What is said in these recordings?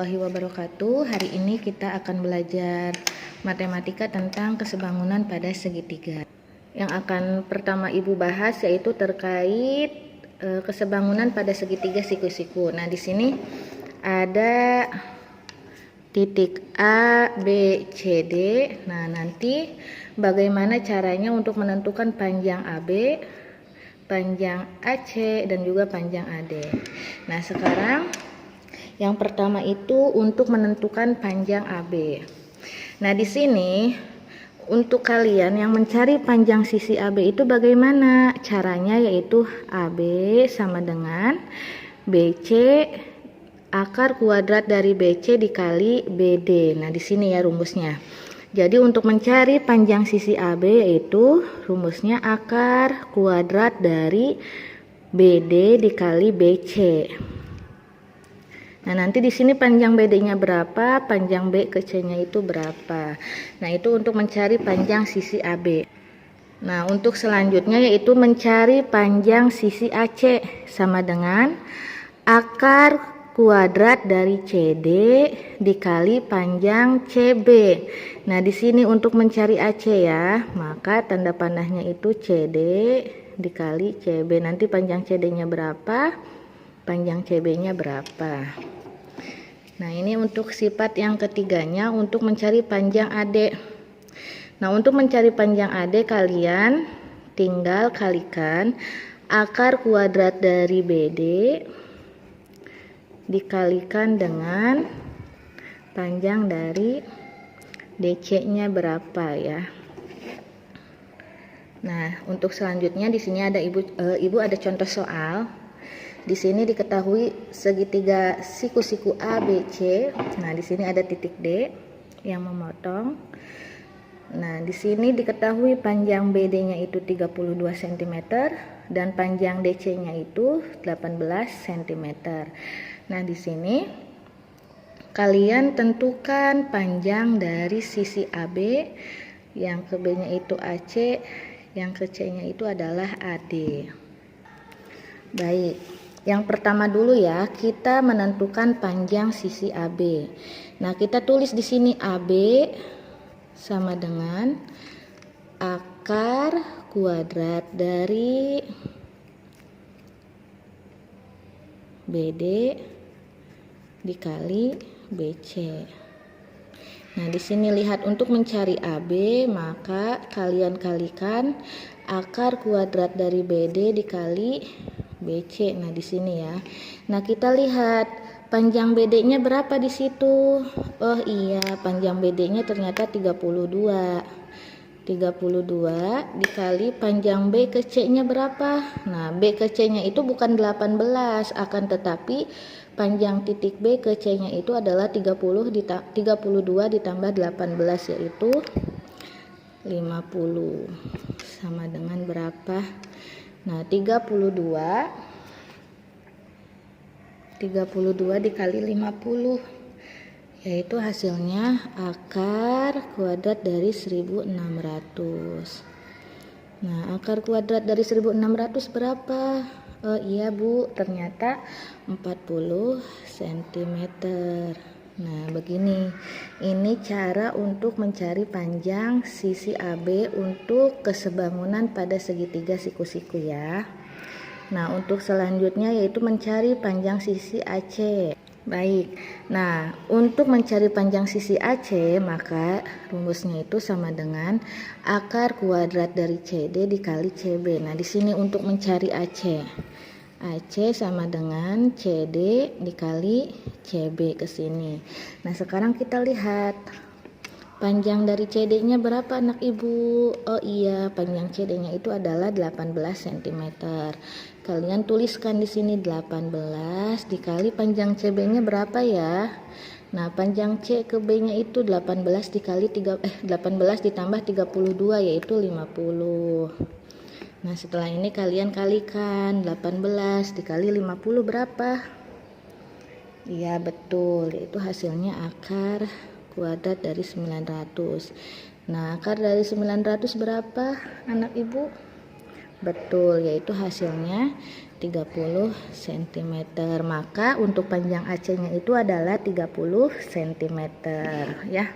warahmatullahi wabarakatuh. Hari ini kita akan belajar matematika tentang kesebangunan pada segitiga. Yang akan pertama Ibu bahas yaitu terkait kesebangunan pada segitiga siku-siku. Nah, di sini ada titik A, B, C, D. Nah, nanti bagaimana caranya untuk menentukan panjang AB, panjang AC, dan juga panjang AD. Nah, sekarang yang pertama itu untuk menentukan panjang AB. Nah, di sini untuk kalian yang mencari panjang sisi AB itu bagaimana caranya, yaitu AB sama dengan BC akar kuadrat dari BC dikali BD. Nah, di sini ya rumusnya. Jadi untuk mencari panjang sisi AB yaitu rumusnya akar kuadrat dari BD dikali BC. Nah, nanti di sini panjang BD-nya berapa, panjang B ke C-nya itu berapa. Nah, itu untuk mencari panjang sisi AB. Nah, untuk selanjutnya yaitu mencari panjang sisi AC sama dengan akar kuadrat dari CD dikali panjang CB. Nah, di sini untuk mencari AC ya, maka tanda panahnya itu CD dikali CB. Nanti panjang CD-nya berapa, panjang CB-nya berapa. Nah, ini untuk sifat yang ketiganya untuk mencari panjang AD. Nah, untuk mencari panjang AD kalian tinggal kalikan akar kuadrat dari BD dikalikan dengan panjang dari DC-nya berapa ya. Nah, untuk selanjutnya di sini ada Ibu ada contoh soal. Di sini diketahui segitiga siku-siku A, B, C. Nah, di sini ada titik D yang memotong. Nah, di sini diketahui panjang BD-nya itu 32 cm dan panjang DC-nya itu 18 cm. Nah, di sini kalian tentukan panjang dari sisi AB, yang ke B-nya itu AC, yang ke C-nya itu adalah AD. Baik, yang pertama dulu ya, kita menentukan panjang sisi AB. Nah, kita tulis di sini AB sama dengan akar kuadrat dari BD dikali BC. Nah, di sini lihat untuk mencari AB, maka kalian kalikan akar kuadrat dari BD dikali BC. Nah, di sini ya. Nah, kita lihat panjang BD-nya berapa di situ. Oh iya, panjang BD-nya ternyata 32. 32 dikali panjang B ke C-nya berapa? Nah, B ke C-nya itu bukan 18, akan tetapi panjang titik B ke C-nya itu adalah 32 ditambah 18 yaitu 50. Sama dengan berapa? Nah, 32 dikali 50 yaitu hasilnya akar kuadrat dari 1600. Nah, akar kuadrat dari 1600 berapa? Oh iya Bu, ternyata 40 cm. Nah, begini. Ini cara untuk mencari panjang sisi AB untuk kesebangunan pada segitiga siku-siku ya. Nah, untuk selanjutnya yaitu mencari panjang sisi AC. Baik, nah untuk mencari panjang sisi AC maka rumusnya itu sama dengan akar kuadrat dari CD dikali CB. Nah, di sini untuk mencari AC, AC sama dengan CD dikali CB ke sini. Nah, sekarang kita lihat panjang dari CD-nya berapa anak Ibu? Oh iya, panjang CD-nya itu adalah 18 cm. Kalian tuliskan di sini 18 dikali panjang CB-nya berapa ya? Nah, panjang C ke B-nya itu 18 dikali 18 ditambah 32 yaitu 50. Nah, setelah ini kalian kalikan 18 dikali 50 berapa? Iya, betul, yaitu hasilnya akar kuadrat dari 900. Nah, akar dari 900 berapa anak Ibu? Betul, yaitu hasilnya 30 cm. Maka untuk panjang AC-nya itu adalah 30 cm ya.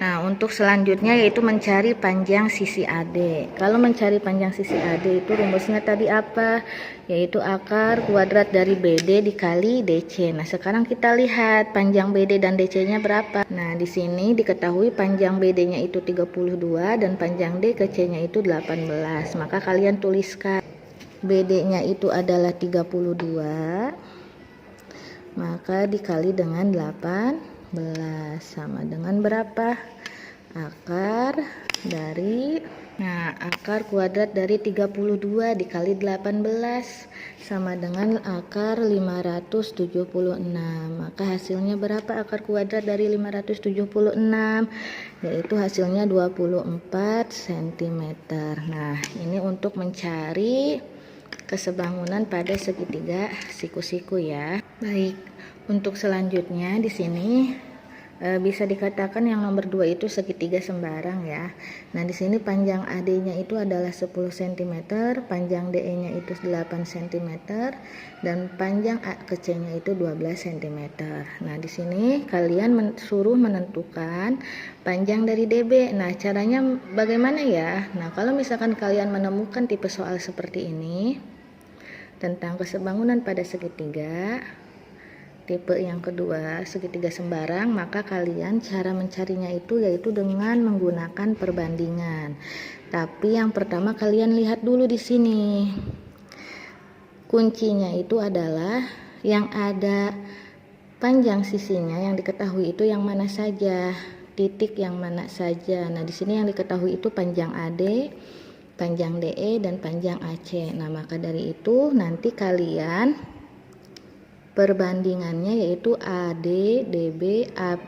Nah, untuk selanjutnya yaitu mencari panjang sisi AD. Kalau mencari panjang sisi AD itu rumusnya tadi apa? Yaitu akar kuadrat dari BD dikali DC. Nah, sekarang kita lihat panjang BD dan DC-nya berapa. Nah, di sini diketahui panjang BD-nya itu 32 dan panjang D ke C-nya itu 18. Maka kalian tuliskan BD-nya itu adalah 32, maka dikali dengan 18 sama dengan berapa? Akar dari akar kuadrat dari 32 dikali 18 sama dengan akar 576. Maka hasilnya berapa akar kuadrat dari 576? Yaitu hasilnya 24 cm. Nah, ini untuk mencari kesebangunan pada segitiga siku-siku ya. Baik, untuk selanjutnya di sini bisa dikatakan yang nomor 2 itu segitiga sembarang ya. Nah, di sini panjang AD-nya itu adalah 10 cm, panjang DE-nya itu 8 cm dan panjang A ke C-nya itu 12 cm. Nah, di sini kalian suruh menentukan panjang dari DB. Nah, caranya bagaimana ya? Nah, kalau misalkan kalian menemukan tipe soal seperti ini tentang kesebangunan pada segitiga tipe yang kedua segitiga sembarang, maka kalian cara mencarinya itu yaitu dengan menggunakan perbandingan. Tapi yang pertama kalian lihat dulu di sini. Kuncinya itu adalah yang ada panjang sisinya yang diketahui itu yang mana saja, titik yang mana saja. Nah, di sini yang diketahui itu panjang AD, panjang DE dan panjang AC. Nah, maka dari itu nanti kalian perbandingannya yaitu AD, DB, AB.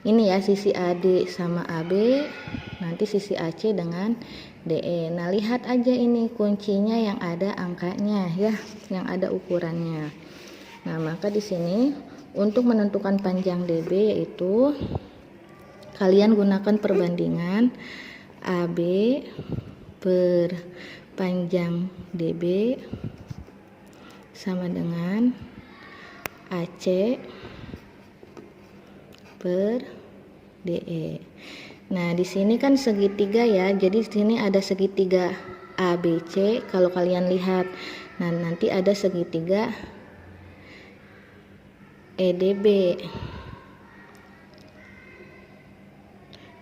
Ini ya sisi AD sama AB, nanti sisi AC dengan DE. Nah, lihat aja ini kuncinya yang ada angkanya ya, yang ada ukurannya. Nah, maka di sini untuk menentukan panjang DB yaitu kalian gunakan perbandingan AB per panjang DB sama dengan AC per DE. Nah, di sini kan segitiga ya. Jadi di sini ada segitiga ABC kalau kalian lihat. Nah, nanti ada segitiga EDB.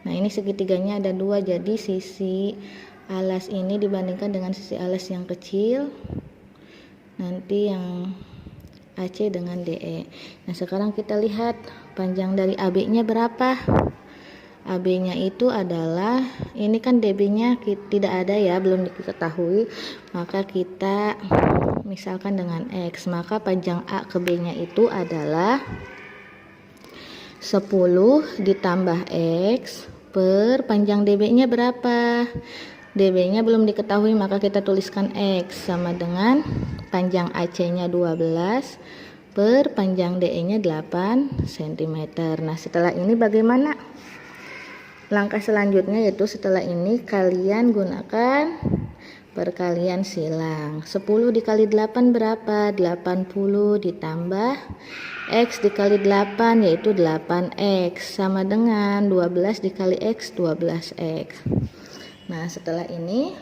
Nah, ini segitiganya ada dua. Jadi sisi alas ini dibandingkan dengan sisi alas yang kecil, nanti yang AC dengan DE. Nah, sekarang kita lihat panjang dari AB-nya berapa. AB-nya itu adalah, ini kan DB-nya tidak ada ya, belum diketahui. Maka kita misalkan dengan X, maka panjang A ke B-nya itu adalah 10 ditambah X per panjang DB-nya berapa. DB-nya belum diketahui, maka kita tuliskan X sama dengan panjang AC-nya 12 per panjang DE-nya 8 cm. Nah, setelah ini bagaimana? Langkah selanjutnya yaitu setelah ini kalian gunakan perkalian silang. 10 dikali 8 berapa? 80 ditambah X dikali 8 yaitu 8X sama dengan 12 dikali X 12X. Nah, setelah ini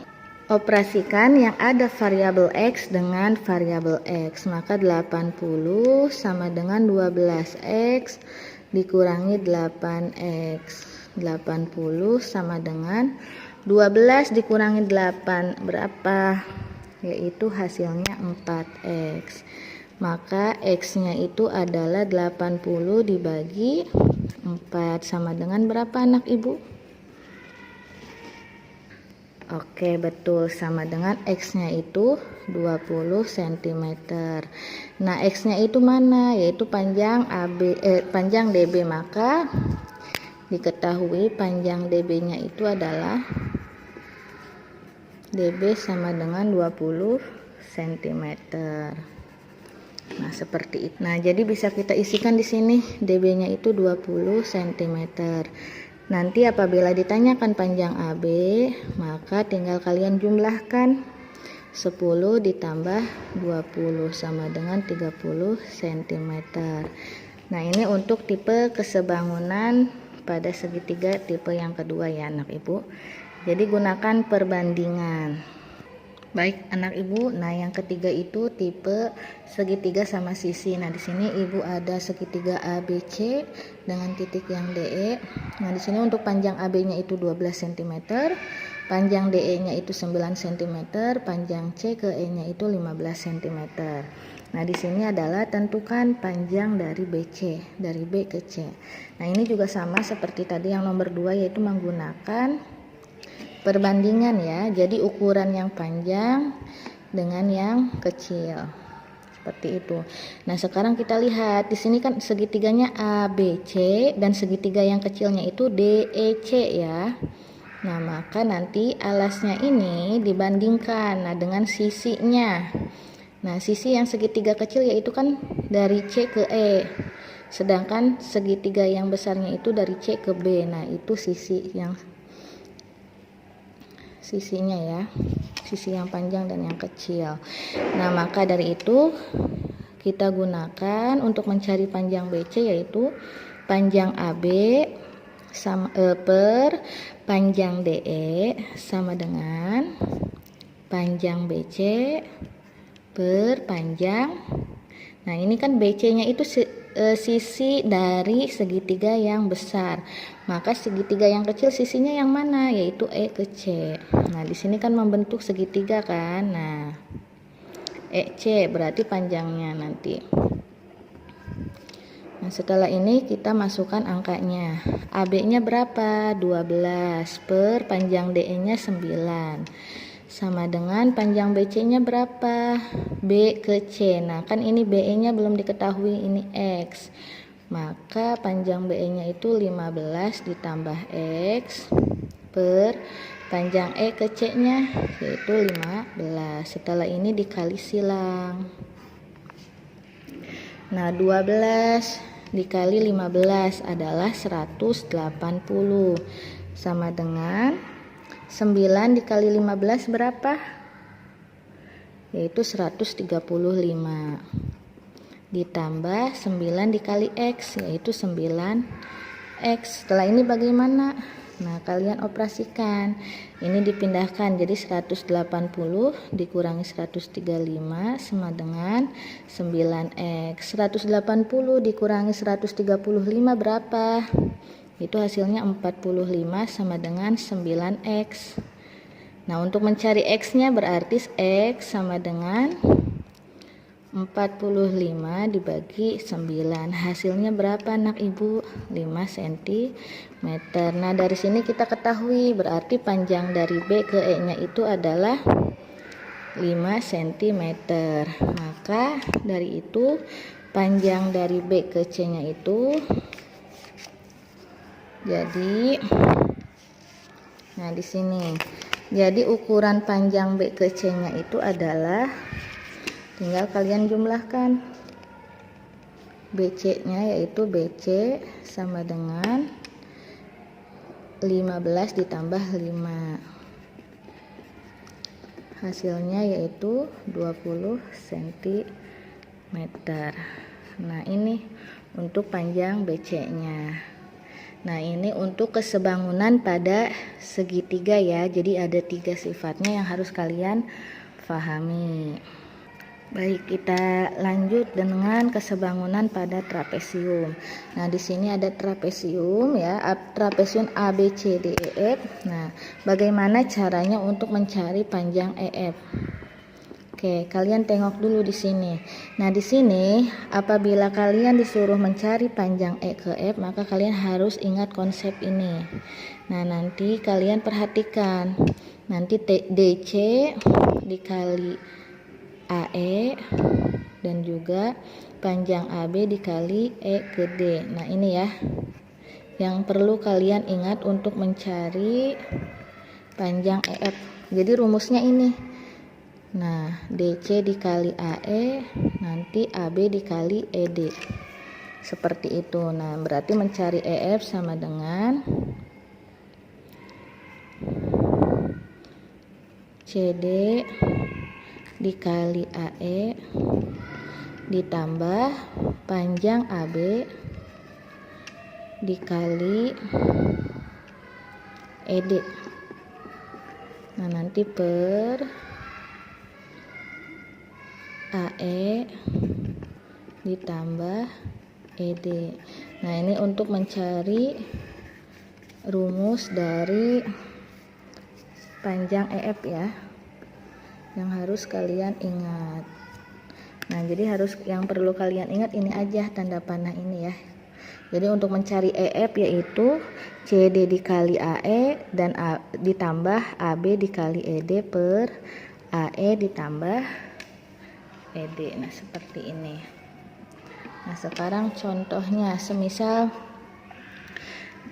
operasikan yang ada variabel X dengan variabel X. Maka 80 sama dengan 12X dikurangi 8X. 80 sama dengan 12 dikurangi 8 berapa? Yaitu hasilnya 4X. Maka X-nya itu adalah 80 dibagi 4 sama dengan berapa anak ibu? Oke, betul, sama dengan X-nya itu 20 cm. Nah, X-nya itu mana? Yaitu panjang panjang DB, maka diketahui panjang DB-nya itu adalah DB sama dengan 20 cm. Nah, seperti itu. Nah, jadi bisa kita isikan di sini DB-nya itu 20 cm. Nanti apabila ditanyakan panjang AB, maka tinggal kalian jumlahkan 10 ditambah 20 sama dengan 30 cm. Nah, ini untuk tipe kesebangunan pada segitiga tipe yang kedua ya anak ibu. Jadi gunakan perbandingan. Baik anak ibu, nah yang ketiga itu tipe segitiga sama sisi. Nah, di sini ibu ada segitiga ABC dengan titik yang DE. Nah, di sini untuk panjang AB-nya itu 12 cm, panjang DE-nya itu 9 cm, panjang C ke E-nya itu 15 cm. Nah, di sini adalah tentukan panjang dari BC, dari B ke C. Nah, ini juga sama seperti tadi yang nomor 2, yaitu menggunakan perbandingan ya. Jadi ukuran yang panjang dengan yang kecil. Seperti itu. Nah, sekarang kita lihat di sini kan segitiganya ABC dan segitiga yang kecilnya itu DEC ya. Nah, maka nanti alasnya ini dibandingkan dengan sisinya. Nah, sisi yang segitiga kecil yaitu kan dari C ke E. Sedangkan segitiga yang besarnya itu dari C ke B. Nah, itu sisinya ya, sisi yang panjang dan yang kecil. Nah, maka dari itu kita gunakan untuk mencari panjang BC yaitu panjang AB sama per panjang DE sama dengan panjang BC per panjang. Nah, ini kan BC-nya itu sisi dari segitiga yang besar. Maka segitiga yang kecil sisinya yang mana? Yaitu E ke C. Nah, di sini kan membentuk segitiga kan. Nah, EC berarti panjangnya nanti. Nah, setelah ini kita masukkan angkanya. AB-nya berapa? 12 per panjang DE-nya 9. Sama dengan panjang BC-nya berapa? B ke C. Nah, kan ini BE-nya belum diketahui, ini X. Maka panjang BE-nya itu 15 ditambah X per panjang E ke C-nya yaitu 15. Setelah ini dikali silang. Nah, 12 dikali 15 adalah 180. Sama dengan 9 dikali 15 berapa? Yaitu 135. Ditambah 9 dikali X yaitu 9X. Setelah ini bagaimana? Nah, kalian operasikan. Ini dipindahkan jadi 180 dikurangi 135 sama dengan 9X. 180 dikurangi 135 berapa? Itu hasilnya 45 sama dengan 9X. Nah, untuk mencari X-nya berarti X sama dengan 45 dibagi 9. Hasilnya berapa anak ibu? 5 cm. Nah, dari sini kita ketahui berarti panjang dari B ke E-nya itu adalah 5 cm. Maka dari itu panjang dari B ke C-nya itu jadi, nah di sini, jadi ukuran panjang B ke C-nya itu adalah, tinggal kalian jumlahkan, BC-nya yaitu BC sama dengan 15 ditambah 5. Hasilnya yaitu 20 cm. Nah, ini untuk panjang BC-nya. Nah, ini untuk kesebangunan pada segitiga ya. Jadi ada 3 sifatnya yang harus kalian pahami. Baik, kita lanjut dengan kesebangunan pada trapesium. Nah, di sini ada trapesium ya, trapesium ABCDEF. Nah, bagaimana caranya untuk mencari panjang EF? Oke, kalian tengok dulu di sini. Nah, di sini apabila kalian disuruh mencari panjang E ke F, maka kalian harus ingat konsep ini. Nah, nanti kalian perhatikan. Nanti DC dikali AE dan juga panjang AB dikali E ke D. Nah, ini ya yang perlu kalian ingat untuk mencari panjang EF. Jadi rumusnya ini. Nah, DC dikali AE, nanti AB dikali ED. Seperti itu. Nah, berarti mencari EF sama dengan CD dikali AE ditambah panjang AB dikali ED. Nah, nanti per AE ditambah ED. Nah, ini untuk mencari rumus dari panjang EF ya, yang harus kalian ingat. Nah, jadi yang perlu kalian ingat ini aja, tanda panah ini ya. Jadi untuk mencari EF yaitu CD dikali AE dan ditambah AB dikali ED per AE ditambah ED. Nah, seperti ini. Nah, sekarang contohnya, semisal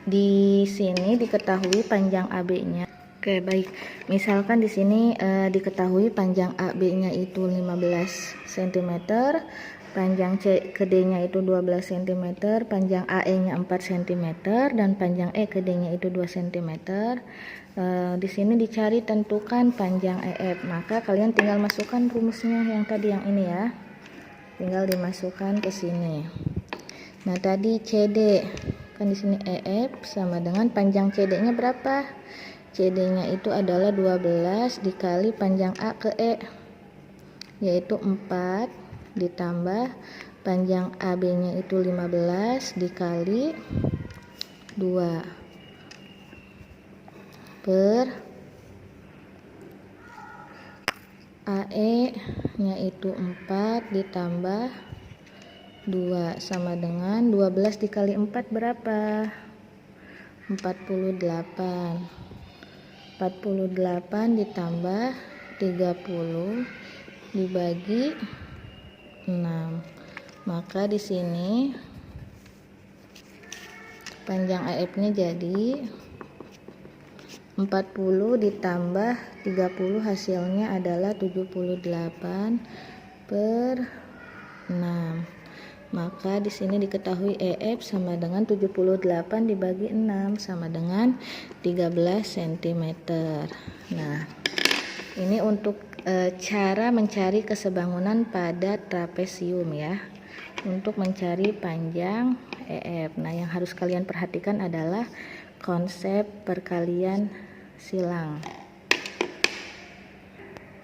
di sini diketahui panjang AB-nya. Oke, baik. Misalkan di sini diketahui panjang AB-nya itu 15 cm, panjang C ke D-nya itu 12 cm, panjang AE-nya 4 cm, dan panjang E ke D-nya itu 2 cm. Di sini dicari tentukan panjang EF. Maka kalian tinggal masukkan rumusnya yang tadi, yang ini ya. Tinggal dimasukkan ke sini. Nah, tadi CD kan di sini EF sama dengan panjang CD-nya berapa? CD-nya itu adalah 12 dikali panjang A ke E, yaitu 4 ditambah panjang AB-nya itu 15 dikali 2 per AE-nya itu 4 ditambah 2 sama dengan 12 dikali 4 berapa? 48. 48 ditambah 30 dibagi 6. Maka di sini panjang AF-nya jadi 40 ditambah 30, hasilnya adalah 78 per 6. Maka di sini diketahui EF sama dengan 78 dibagi 6 sama dengan 13 cm. Nah, ini untuk cara mencari kesebangunan pada trapesium ya, untuk mencari panjang EF. Nah, yang harus kalian perhatikan adalah konsep perkalian silang.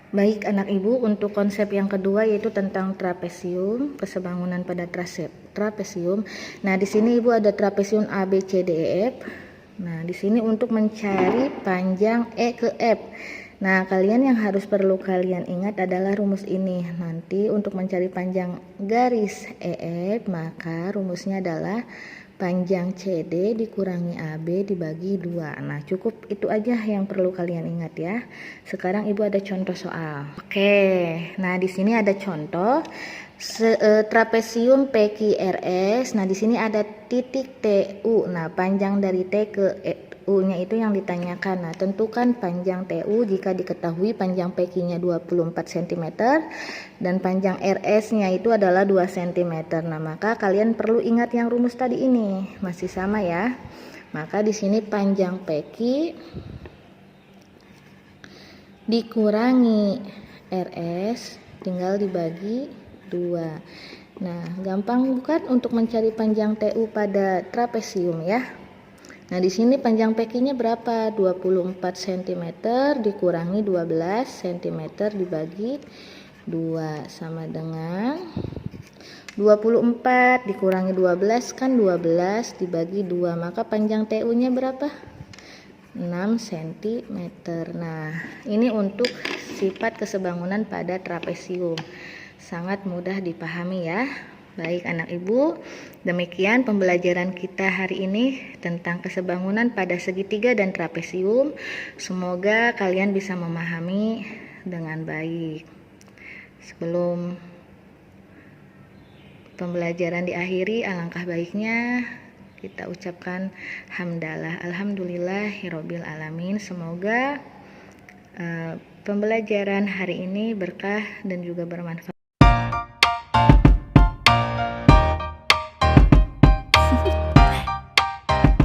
Baik anak ibu, untuk konsep yang kedua yaitu tentang trapesium, kesebangunan pada trapesium. Nah, di sini ibu ada trapesium A B C D E F. Nah, di sini untuk mencari panjang E ke F. Nah, kalian yang perlu kalian ingat adalah rumus ini. Nanti untuk mencari panjang garis EF, maka rumusnya adalah panjang CD dikurangi AB dibagi 2. Nah, cukup itu aja yang perlu kalian ingat ya. Sekarang ibu ada contoh soal. Oke, nah di sini ada contoh trapesium PQRS. Nah, di sini ada titik TU. Nah, panjang dari T ke U-nya itu yang ditanyakan. Nah, tentukan panjang TU jika diketahui panjang PQ-nya 24 cm dan panjang RS-nya itu adalah 2 cm. Nah, maka kalian perlu ingat yang rumus tadi ini. Masih sama ya. Maka di sini panjang PQ dikurangi RS tinggal dibagi 2. Nah, gampang bukan untuk mencari panjang TU pada trapesium ya. Nah, di sini panjang PQ-nya berapa? 24 cm dikurangi 12 cm dibagi 2 sama dengan 24 dikurangi 12 kan 12 dibagi 2. Maka panjang TU-nya berapa? 6 cm. Nah, ini untuk sifat kesebangunan pada trapesium. Sangat mudah dipahami ya. Baik anak ibu, demikian pembelajaran kita hari ini tentang kesebangunan pada segitiga dan trapesium. Semoga kalian bisa memahami dengan baik. Sebelum pembelajaran diakhiri, alangkah baiknya kita ucapkan hamdalah, alhamdulillahirabbil alamin. Semoga pembelajaran hari ini berkah dan juga bermanfaat.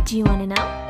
Do you want to know?